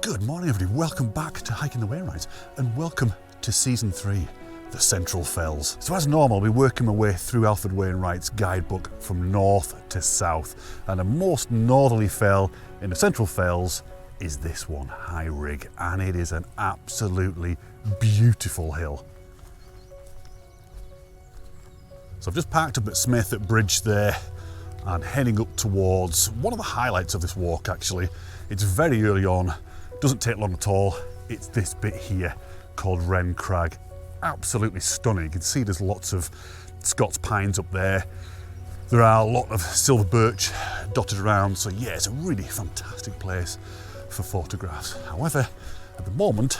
Good morning everybody, welcome back to Hiking the Wainwrights and welcome to Season 3, the Central Fells. So as normal, we're working my way through Alfred Wainwright's guidebook from north to south, and the most northerly fell in the Central Fells is this one, High Rigg, and it is an absolutely beautiful hill. So I've just parked up at Smaithwaite Bridge there and heading up towards one of the highlights of this walk actually. It's very early on, doesn't take long at all. It's this bit here called Crag. Absolutely stunning. You can see there's lots of Scots pines up there. There are a lot of silver birch dotted around, so yeah, it's a really fantastic place for photographs. However, at the moment,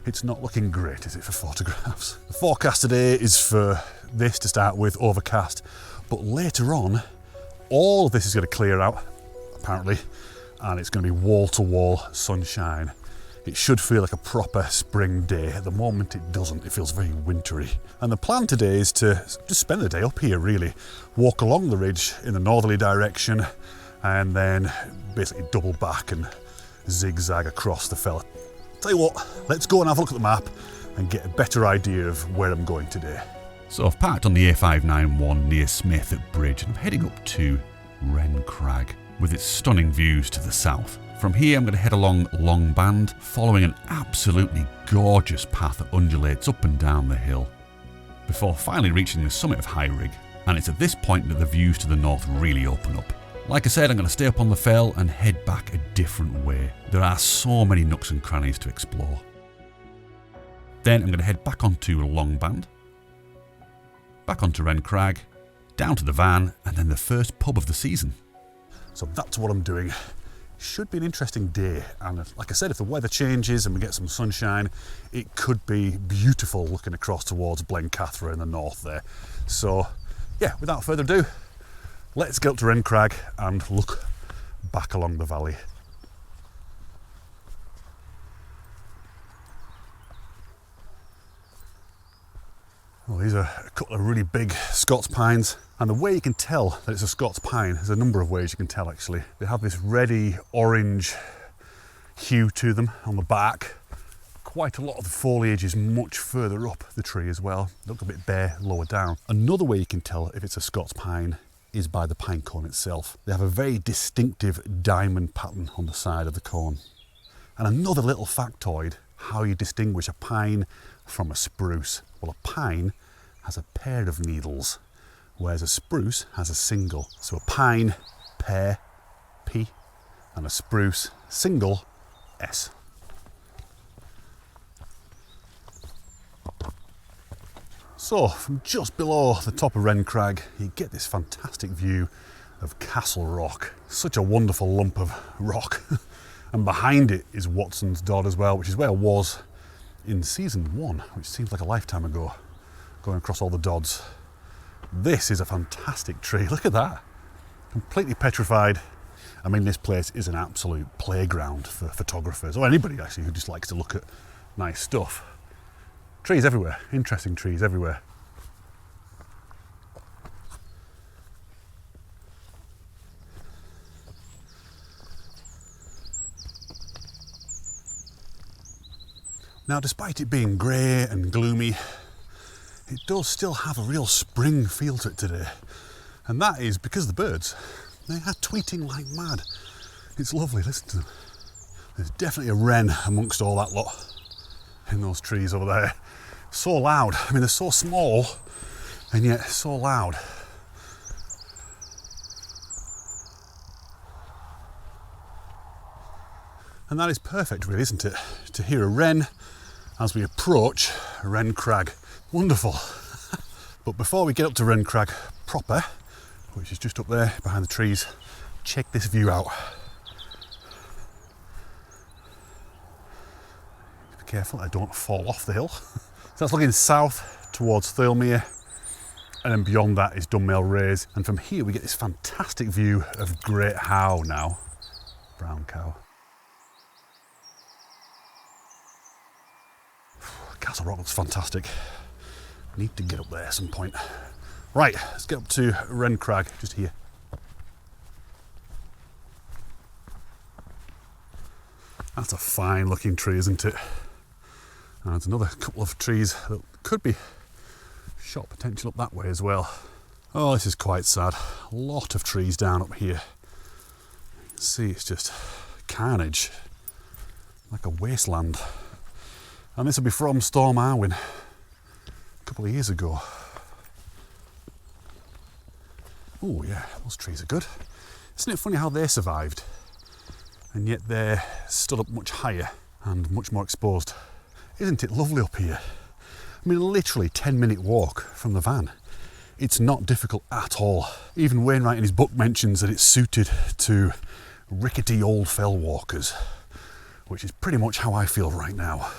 it's not looking great, is it, for photographs? The forecast today is for this to start with, overcast, but later on, all of this is going to clear out, apparently, and it's going to be wall-to-wall sunshine. It should feel like a proper spring day. At the moment it doesn't, it feels very wintry. And the plan today is to just spend the day up here really. Walk along the ridge in the northerly direction and then basically double back and zigzag across the fell. Tell you what, let's go and have a look at the map and get a better idea of where I'm going today. So I've parked on the A591 near Smaithwaite Bridge and I'm heading up to Crag, with its stunning views to the south. From here I'm going to head along Long Band, following an absolutely gorgeous path that undulates up and down the hill, before finally reaching the summit of High Rigg, and it's at this point that the views to the north really open up. Like I said, I'm going to stay up on the fell and head back a different way. There are so many nooks and crannies to explore. Then I'm going to head back onto Long Band, back onto Crag, down to the van, and then the first pub of the season. So that's what I'm doing. Should be an interesting day, and like I said, if the weather changes and we get some sunshine, it could be beautiful looking across towards Blencathra in the north there. So yeah, without further ado, let's get up to Crag and look back along the valley. Well, these are a couple of really big Scots pines, and the way you can tell that it's a Scots pine, there's a number of ways you can tell actually. They have this reddy orange hue to them on the bark. Quite a lot of the foliage is much further up the tree as well. They look a bit bare lower down. Another way you can tell if it's a Scots pine is by the pine cone itself. They have a very distinctive diamond pattern on the side of the cone. And another little factoid, how you distinguish a pine from a spruce. Well, a pine has a pair of needles, whereas a spruce has a single. So a pine, pair, P, and a spruce, single, S. So from just below the top of Crag, you get this fantastic view of Castle Rock. Such a wonderful lump of rock. And behind it is Watson's Dodd as well, which is where I was in season 1, which seems like a lifetime ago, going across all the Dodds. This is a fantastic tree, look at that. Completely petrified. I mean, this place is an absolute playground for photographers, or anybody actually who just likes to look at nice stuff. Trees everywhere, interesting trees everywhere. Now, despite it being grey and gloomy, it does still have a real spring feel to it today. And that is because of the birds. They are tweeting like mad. It's lovely, listen to them. There's definitely a wren amongst all that lot in those trees over there. So loud. I mean, they're so small and yet so loud. And that is perfect, really, isn't it? To hear a wren as we approach Crag. Wonderful. But before we get up to Crag proper, which is just up there behind the trees, check this view out. Be careful I don't fall off the hill. So that's looking south towards Thirlmere, and then beyond that is Dunmail Raise. And from here we get this fantastic view of Great Howe now. Brown cow. Castle Rock looks fantastic. Need to get up there at some point. Right, let's get up to Crag, just here. That's a fine looking tree, isn't it? And there's another couple of trees that could be shot potential up that way as well. Oh, this is quite sad. A lot of trees down up here. You can see it's just carnage, like a wasteland. And this will be from Storm Arwen a couple of years ago. Oh yeah, those trees are good. Isn't it funny how they survived? And yet they're stood up much higher and much more exposed. Isn't it lovely up here? I mean, literally 10-minute walk from the van. It's not difficult at all. Even Wainwright in his book mentions that it's suited to rickety old fell walkers, which is pretty much how I feel right now.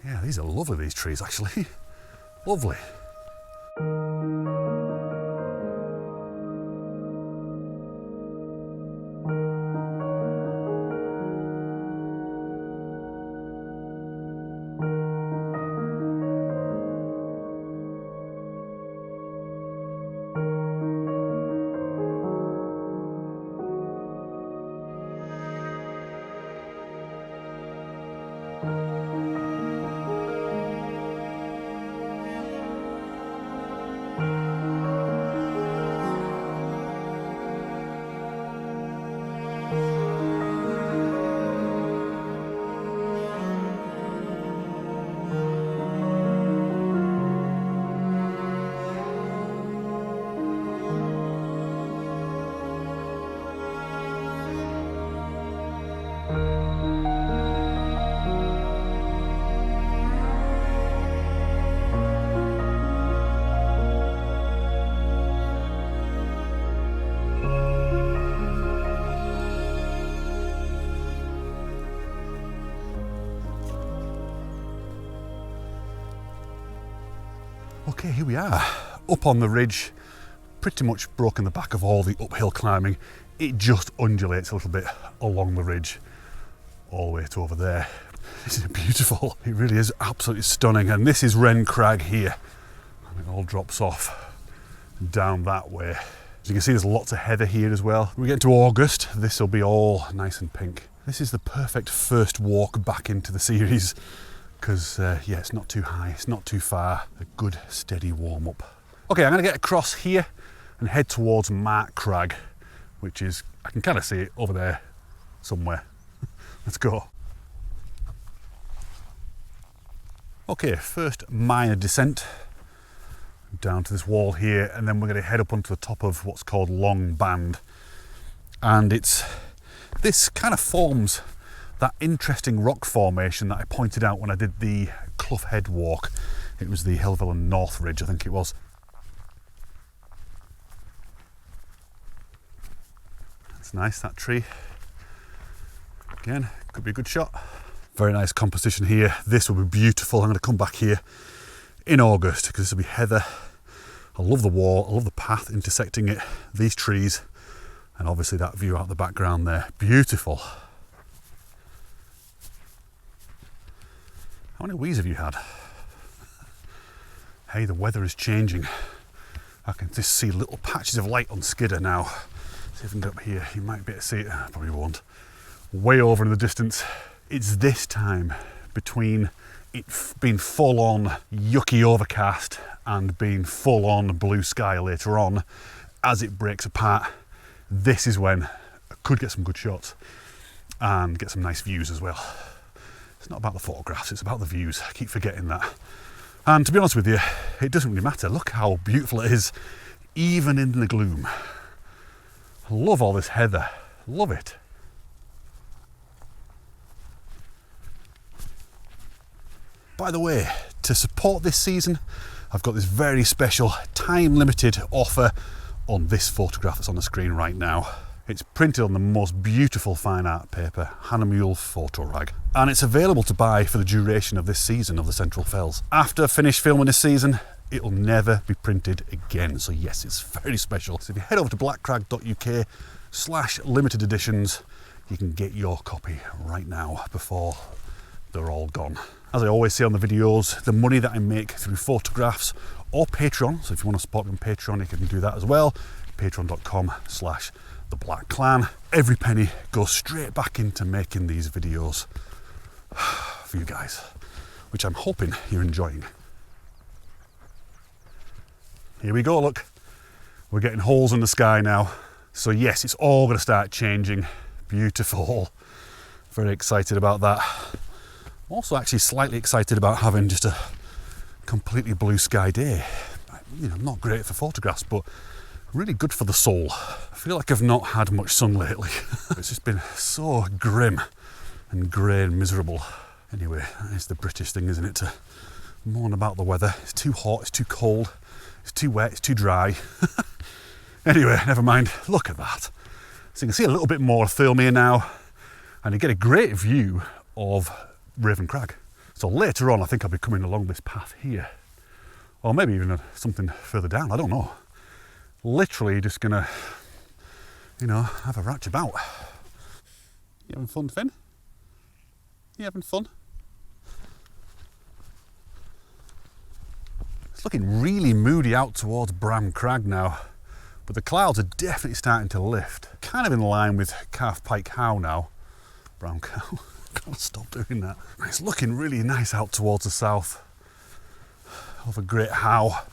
Yeah, these are lovely, these trees actually. Lovely. Okay, here we are, up on the ridge, pretty much broken the back of all the uphill climbing. It just undulates a little bit along the ridge, all the way to over there. This is beautiful, it really is absolutely stunning. And this is Wren Crag here, and it all drops off down that way. As you can see, there's lots of heather here as well. When we get into August, this will be all nice and pink. This is the perfect first walk back into the series, because yeah, it's not too high, it's not too far, a good steady warm up. Okay, I'm going to get across here and head towards Mark Crag, which is, I can kind of see it over there somewhere. Let's go. Okay, first minor descent down to this wall here, and then we're going to head up onto the top of what's called Long Band. And this kind of forms that interesting rock formation that I pointed out when I did the Clough Head walk. It was the Helvellyn North Ridge, I think it was. That's nice, that tree. Again, could be a good shot. Very nice composition here. This will be beautiful. I'm going to come back here in August because this will be heather. I love the wall, I love the path intersecting it, these trees, and obviously that view out the background there. Beautiful. How many wees have you had? Hey, the weather is changing. I can just see little patches of light on Skidder now. See if I can get up here. You might be able to see it. Probably won't. Way over in the distance. It's this time between it being full on yucky overcast and being full on blue sky later on. As it breaks apart, this is when I could get some good shots and get some nice views as well. It's not about the photographs, it's about the views. I keep forgetting that. And to be honest with you, it doesn't really matter. Look how beautiful it is, even in the gloom. I love all this heather, love it. By the way, to support this season, I've got this very special time-limited offer on this photograph that's on the screen right now. It's printed on the most beautiful fine art paper, Hahnemühle photo rag, and it's available to buy for the duration of this season of the Central Fells. After I've finished filming this season, it'll never be printed again. So yes, it's very special. So if you head over to blackcrag.uk/limited editions, you can get your copy right now before they're all gone. As I always say on the videos, the money that I make through photographs or Patreon, so if you want to support me on Patreon, you can do that as well, patreon.com/theblackclan. Every penny goes straight back into making these videos for you guys, which I'm hoping you're enjoying. Here we go, look. We're getting holes in the sky now. So yes, it's all going to start changing. Beautiful. Very excited about that. Also actually slightly excited about having just a completely blue sky day. You know, not great for photographs, but really good for the soul. I feel like I've not had much sun lately. It's just been so grim and grey and miserable. Anyway, that is the British thing, isn't it? To moan about the weather. It's too hot, it's too cold, it's too wet, it's too dry. Anyway, never mind. Look at that. So you can see a little bit more of Thirlmere now, and you get a great view of Raven Crag. So later on, I think I'll be coming along this path here, or maybe even something further down. I don't know. Literally just gonna, you know, have a ratch about. You having fun, Finn? You having fun? It's looking really moody out towards Bram Crag now, but the clouds are definitely starting to lift. Kind of in line with Calf Pike How now. Brown Cow. Gotta stop doing that. It's looking really nice out towards the south over Great How.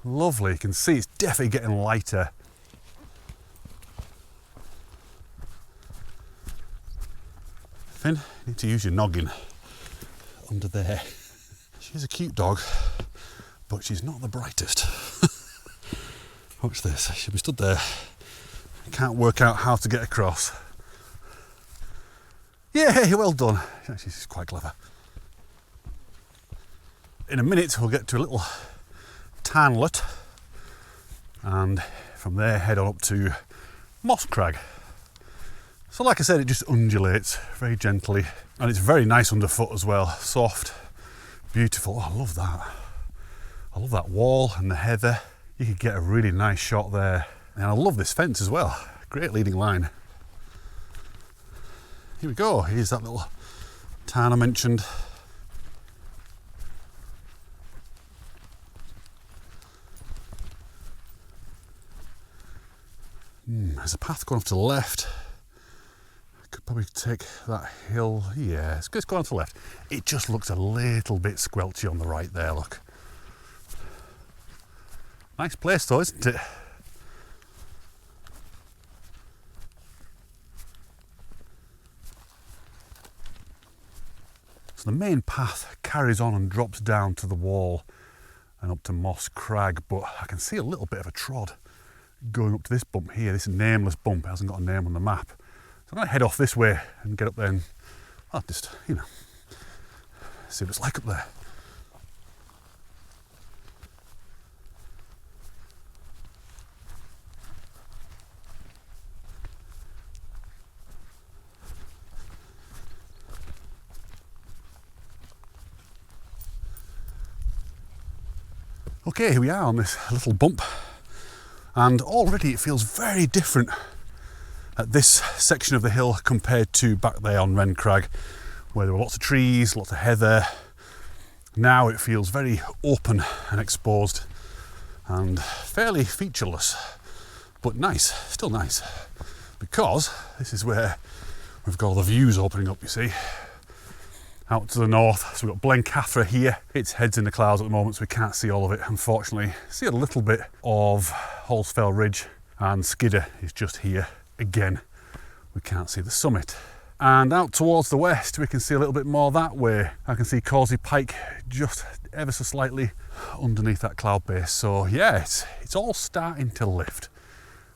Lovely. You can see it's definitely getting lighter. Finn, you need to use your noggin under there. She's a cute dog, but she's not the brightest. Watch this. She'll be stood there. Can't work out how to get across. Yeah, well done. She's quite clever. In a minute, we'll get to a little tanlet, and from there head on up to Moss Crag. So like I said, it just undulates very gently, and it's very nice underfoot as well. Soft, beautiful. Oh, I love that. I love that wall and the heather. You could get a really nice shot there. And I love this fence as well. Great leading line. Here we go. Here's that little tarn I mentioned. There's a path going off to the left. I could probably take that hill. Yeah, it's going on to the left. It just looks a little bit squelchy on the right there, look. Nice place though, isn't it? So the main path carries on and drops down to the wall and up to Moss Crag, but I can see a little bit of a trod going up to this bump here, this nameless bump. It hasn't got a name on the map. So I'm going to head off this way and get up there and I'll just, you know, see what it's like up there. Okay, here we are on this little bump, and already it feels very different at this section of the hill compared to back there on Wren Crag, where there were lots of trees, lots of heather. Now it feels very open and exposed and fairly featureless, but nice, still nice, because this is where we've got all the views opening up, you see. Out to the north, so we've got Blencathra here. Its head's in the clouds at the moment, so we can't see all of it, unfortunately. See a little bit of Holsfell Ridge, and Skidder is just here. Again, we can't see the summit. And out towards the west, we can see a little bit more that way. I can see Causey Pike just ever so slightly underneath that cloud base. So yeah, it's all starting to lift,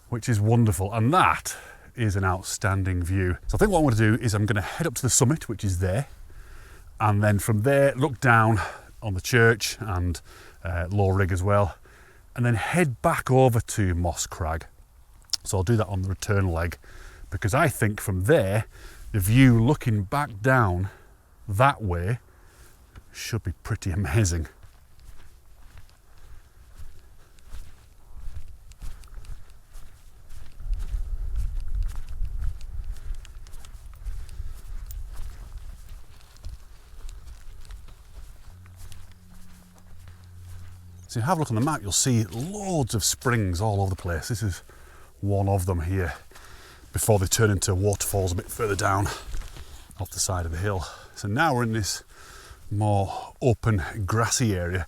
which is wonderful. And that is an outstanding view. So I think what I'm going to do is I'm going to head up to the summit, which is there. And then from there, look down on the church and Low Rigg as well, and then head back over to Moss Crag. So I'll do that on the return leg, because I think from there, the view looking back down that way should be pretty amazing. So you have a look on the map, you'll see loads of springs all over the place. This is one of them here, before they turn into waterfalls a bit further down off the side of the hill. So now we're in this more open, grassy area.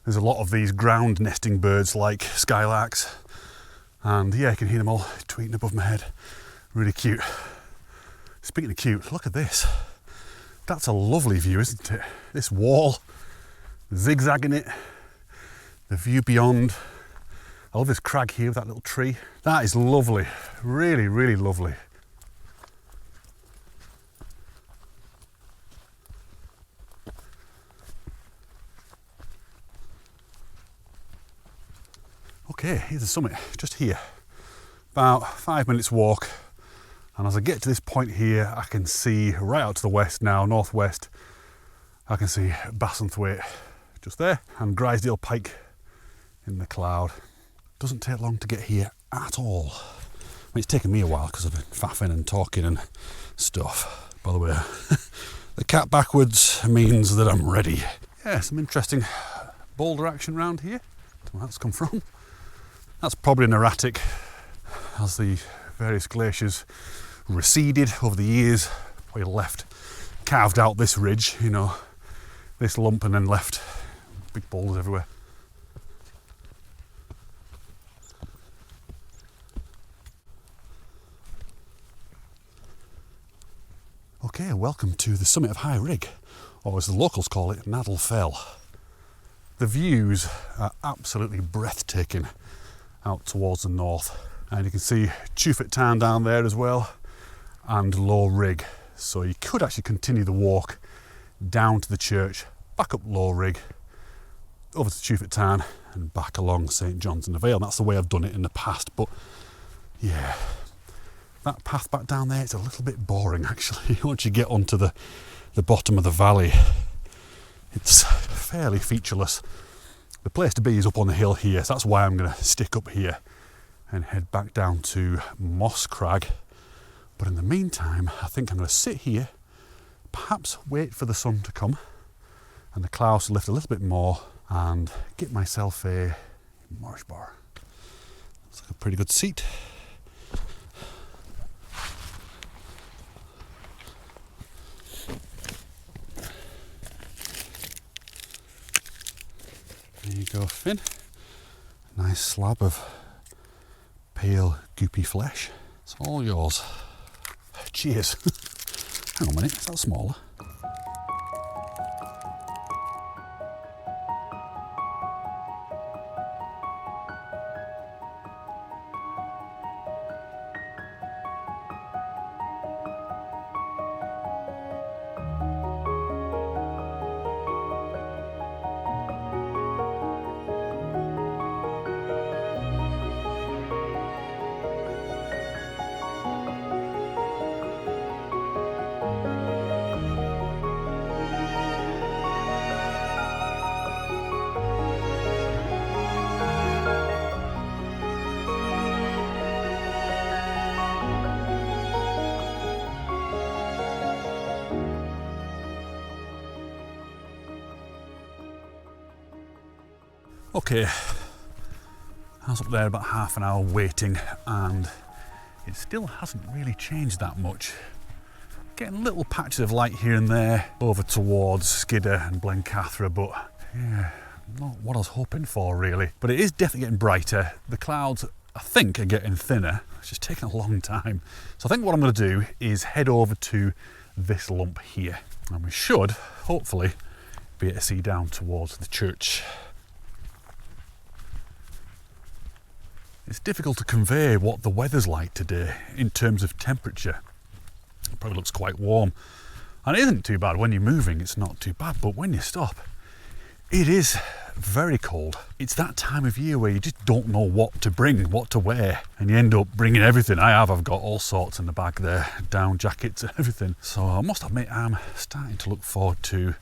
There's a lot of these ground nesting birds like skylarks, and yeah, I can hear them all tweeting above my head. Really cute. Speaking of cute, look at this. That's a lovely view, isn't it? This wall, zigzagging it, the view beyond. I love this crag here with that little tree. That is lovely, really, really lovely. Okay, here's the summit, just here. About 5 minutes walk. And as I get to this point here, I can see right out to the west now, northwest, I can see Smaithwaite just there, and Grisdale Pike in the cloud. Doesn't take long to get here at all. I mean, it's taken me a while because I've been faffing and talking and stuff. By the way, the cat backwards means that I'm ready. Yeah, some interesting boulder action around here. Don't know where that's come from. That's probably an erratic as the various glaciers receded over the years. We left, carved out this ridge, you know, this lump, and then left big boulders everywhere. Okay, welcome to the summit of High Rigg, or as the locals call it, Nadal Fell. The views are absolutely breathtaking out towards the north, and you can see Smaithwaite town down there as well, and Low Rigg. So you could actually continue the walk down to the church, back up Low Rigg, over to Smaithwaite town, and back along St John's in the Vale. That's the way I've done it in the past, but yeah, that path back down there, it's a little bit boring actually. Once you get onto the bottom of the valley, it's fairly featureless. The place to be is up on the hill here, so that's why I'm going to stick up here and head back down to Moss Crag. But in the meantime, I think I'm going to sit here, perhaps wait for the sun to come and the clouds to lift a little bit more, and get myself a marsh bar. Looks like a pretty good seat. There you go, Finn. Nice slab of pale, goopy flesh. It's all yours. Cheers. Hang on a minute, is that smaller? Okay, I was up there about half an hour waiting, and it still hasn't really changed that much. Getting little patches of light here and there over towards Skidder and Blencathra, but yeah, not what I was hoping for really. But it is definitely getting brighter. The clouds, I think, are getting thinner. It's just taking a long time. So I think what I'm going to do is head over to this lump here, and we should hopefully be able to see down towards the church. It's difficult to convey what the weather's like today in terms of temperature. It probably looks quite warm, and it isn't too bad. When you're moving, it's not too bad, but when you stop, it is very cold. It's that time of year where you just don't know what to bring, what to wear, and you end up bringing everything. I've got all sorts in the bag there, down jackets and everything. So I must admit, I'm starting to look forward to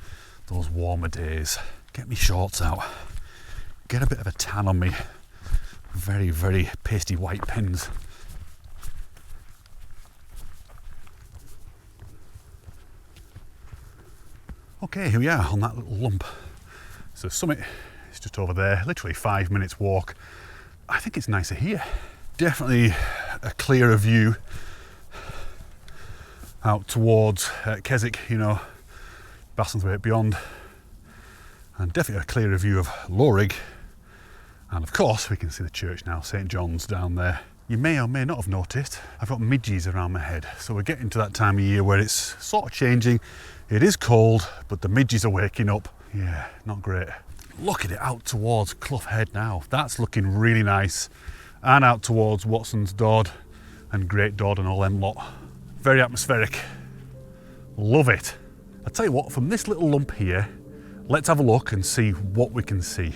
those warmer days. Get me shorts out, get a bit of a tan on me. Very, very pasty white pins. Okay, here we are on that little lump. So the summit It's just over there, literally 5 minutes walk. I think it's nicer here. Definitely a clearer view out towards Keswick, you know, Smaithwaite beyond, and definitely a clearer view of Rigg. And of course we can see the church now, St John's down there. You may or may not have noticed I've got midges around my head, so we're getting to that time of year where it's sort of changing. It is cold, but the midges are waking up. Yeah, not great. Look at it out towards Clough Head now. That's looking really nice. And out towards Watson's Dodd and Great Dodd and all them lot. Very atmospheric. Love it. I tell you what, from this little lump here, let's have a look and see what we can see.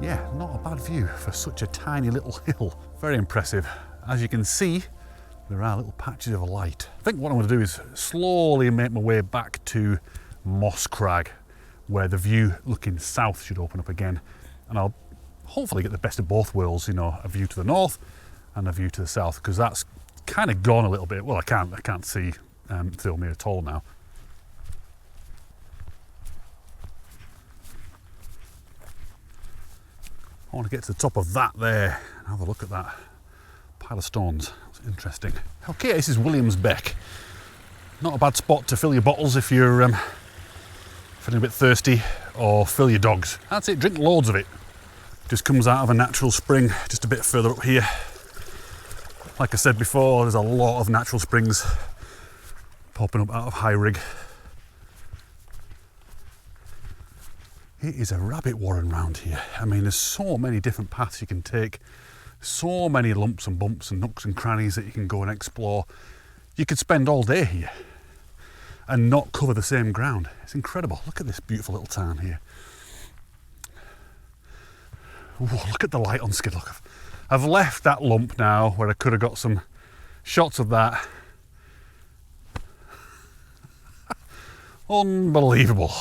Yeah, not a bad view for such a tiny little hill. Very impressive. As you can see, there are little patches of light. I think what I'm going to do is slowly make my way back to Moss Crag, where the view looking south should open up again. And I'll hopefully get the best of both worlds, you know, a view to the north and a view to the south, because that's kind of gone a little bit. Well, I can't see Thirlmere at all now. I want to get to the top of that there and have a look at that pile of stones. It's interesting. Okay, this is Williams Beck. Not a bad spot to fill your bottles if you're feeling a bit thirsty, or fill your dogs. That's it, drink loads of it. Just comes out of a natural spring just a bit further up here. Like I said before, there's a lot of natural springs popping up out of High Rigg. It is a rabbit warren round here. I mean, there's so many different paths you can take, so many lumps and bumps and nooks and crannies that you can go and explore. You could spend all day here and not cover the same ground. It's incredible. Look at this beautiful little town here. Whoa, look at the light on Skid. Look, I've left that lump now where I could have got some shots of that. Unbelievable.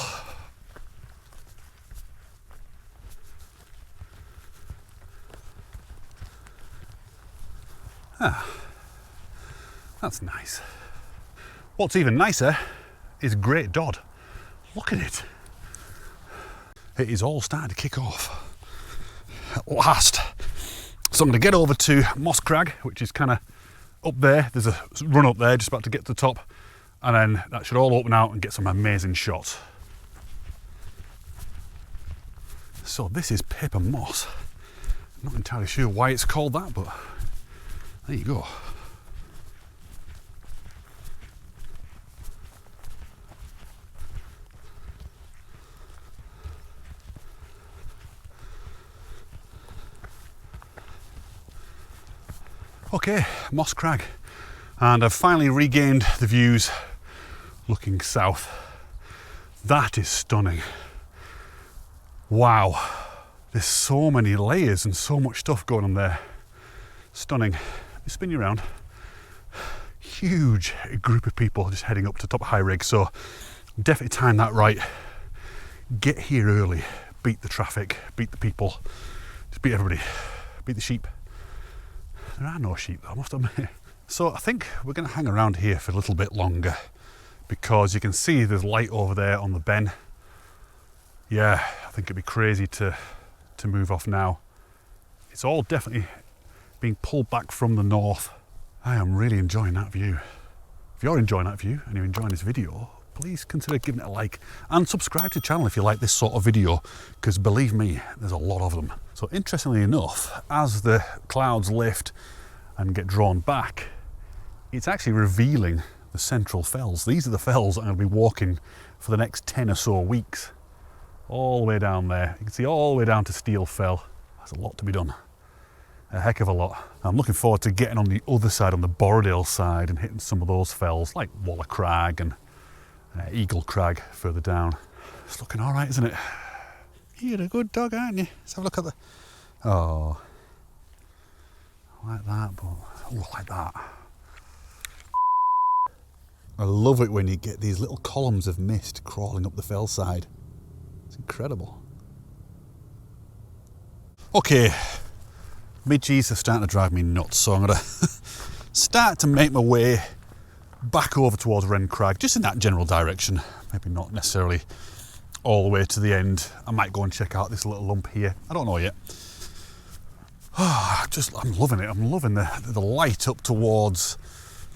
Ah, that's nice. What's even nicer is Great Dodd. Look at it. It is all starting to kick off at last. So I'm going to get over to Moss Crag, which is kind of up there. There's a run up there, just about to get to the top, and then that should all open out and get some amazing shots. So this is paper moss. I'm not entirely sure why it's called that, but there you go. Okay, Moss Crag, and I've finally regained the views looking south. That is stunning. Wow, there's so many layers and so much stuff going on there. Stunning. Let me spin you around. Huge group of people just heading up to top of High Rigg, so definitely time that right. Get here early, beat the traffic, beat the people, just beat everybody, beat the sheep. There are no sheep though, I must admit. So I think we're going to hang around here for a little bit longer, because you can see there's light over there on the Ben. Yeah, I think it'd be crazy to move off now. It's all definitely being pulled back from the north. I am really enjoying that view. If you're enjoying that view and you're enjoying this video, please consider giving it a like and subscribe to the channel if you like this sort of video, because believe me, there's a lot of them. So interestingly enough, as the clouds lift and get drawn back, it's actually revealing the central fells. These are the fells I'm going to be walking for the next 10 or so weeks. all the way down there. You can see all the way down to Steel Fell. There's a lot to be done. A heck of a lot. I'm looking forward to getting on the other side, on the Borrowdale side, and hitting some of those fells like Waller Crag and Eagle Crag further down. It's looking all right, isn't it? You're a good dog, aren't you? Let's have a look at the... Oh. Like that, but... Oh, like that. I love it when you get these little columns of mist crawling up the fell side. It's incredible. Okay. Midges are starting to drive me nuts, so I'm going to start to make my way back over towards Wren Crag, just in that general direction. Maybe not necessarily all the way to the end. I might go and check out this little lump here. I don't know yet. I'm loving it. I'm loving the light up towards,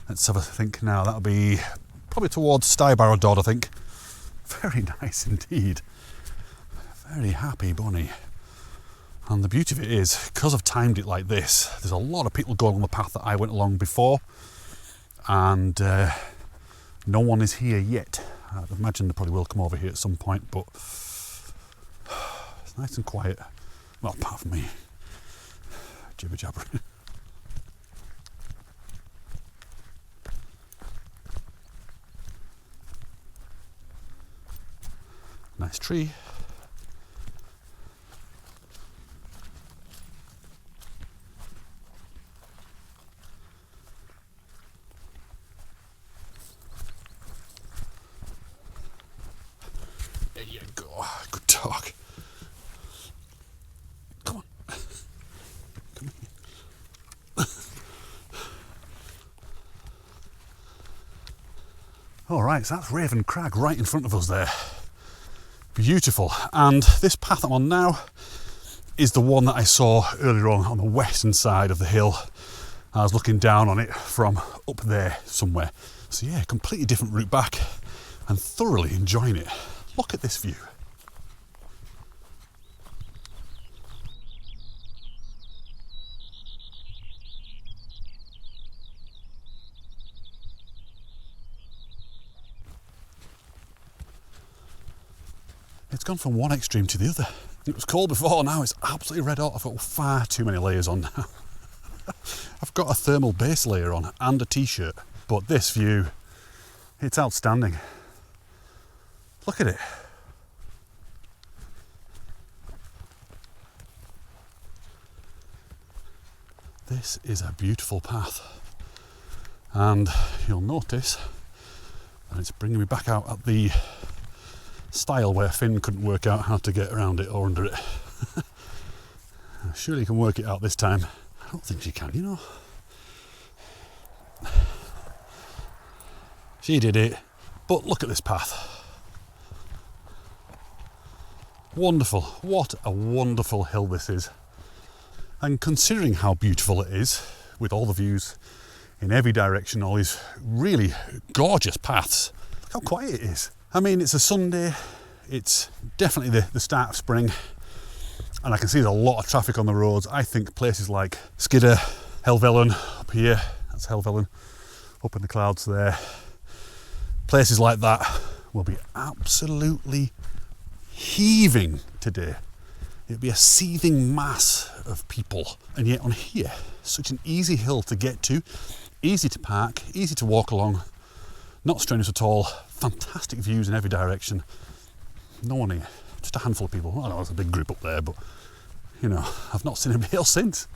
let's have a think now, that'll be probably towards Stybarrow Dodd, I think. Very nice indeed. Very happy bunny. And the beauty of it is, because I've timed it like this, there's a lot of people going on the path that I went along before, and no one is here yet. I'd imagine they probably will come over here at some point, but it's nice and quiet. Well, apart from me. Jibber jabber. Nice tree. There you go. Good dog. Come on. Come here. All right, so that's Raven Crag right in front of us there. Beautiful. And this path I'm on now is the one that I saw earlier on the western side of the hill. I was looking down on it from up there somewhere. So yeah, completely different route back and thoroughly enjoying it. Look at this view. It's gone from one extreme to the other. It was cold before, now it's absolutely red hot. I've got far too many layers on now. I've got a thermal base layer on and a t-shirt, but this view, it's outstanding. Look at it. This is a beautiful path, and you'll notice that it's bringing me back out at the style where Finn couldn't work out how to get around it or under it. Surely you can work it out this time. I don't think she can, you know. She did it, but look at this path. Wonderful. What a wonderful hill this is. And considering how beautiful it is, with all the views in every direction, all these really gorgeous paths, look how quiet it is. I mean, it's a Sunday, it's definitely the start of spring, and I can see there's a lot of traffic on the roads. I think places like Skidder, Helvellyn, up here, that's Helvellyn, up in the clouds there, places like that will be absolutely heaving today. It'll be a seething mass of people, and yet on here, such an easy hill to get to, easy to park, easy to walk along, not strenuous at all, fantastic views in every direction. No one here, just a handful of people. I know there's a big group up there, but you know, I've not seen anybody else since.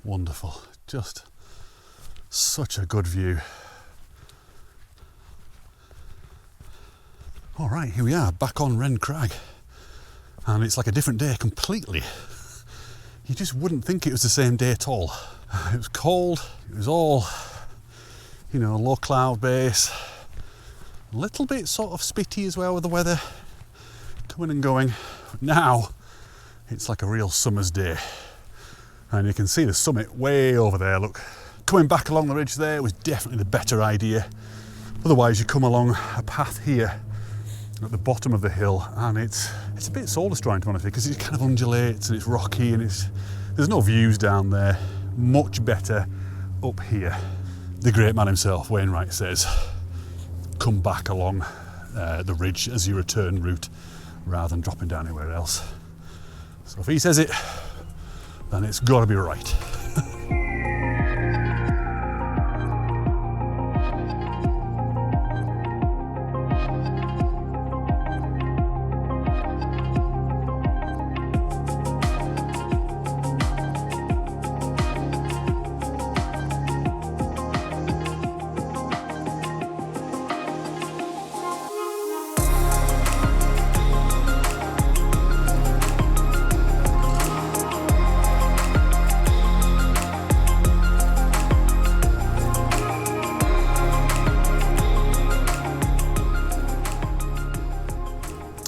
Wonderful, just such a good view. All right, here we are back on Wren Crag, and it's like a different day completely. You just wouldn't think it was the same day at all. It was cold, it was all, you know, low cloud base, a little bit sort of spitty as well with the weather coming and going. But now it's like a real summer's day. And you can see the summit way over there, look. Coming back along the ridge there was definitely the better idea. Otherwise you come along a path here at the bottom of the hill and it's a bit soul destroying to be honest, because it kind of undulates and it's rocky and there's no views down there. Much better up here. The great man himself, Wainwright, says come back along the ridge as your return route rather than dropping down anywhere else. So if he says it, then it's got to be right.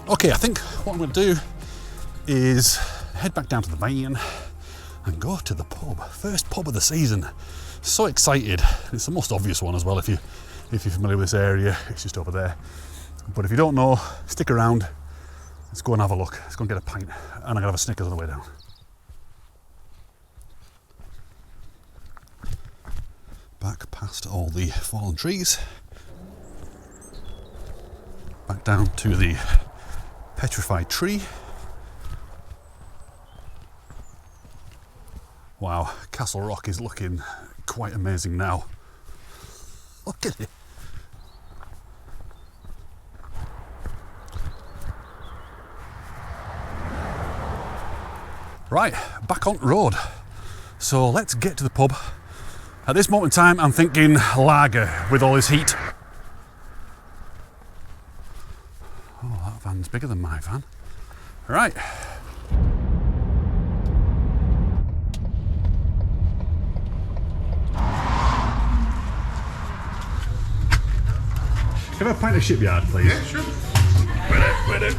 Okay, I think what I'm going to do is head back down to the van and go to the pub. First pub of the season. So excited. It's the most obvious one as well if you're familiar with this area. It's just over there. But if you don't know, stick around. Let's go and have a look. Let's go and get a pint and I'm going to have a Snickers on the way down. Back past all the fallen trees. Back down to the petrified tree. Wow, Castle Rock is looking quite amazing now. Look at it. Right, back on the road. So let's get to the pub. At this moment in time, I'm thinking lager with all this heat. Oh, that van's bigger than my van. Right. Can I have a pint of Shipyard, please? Yeah, sure. With it.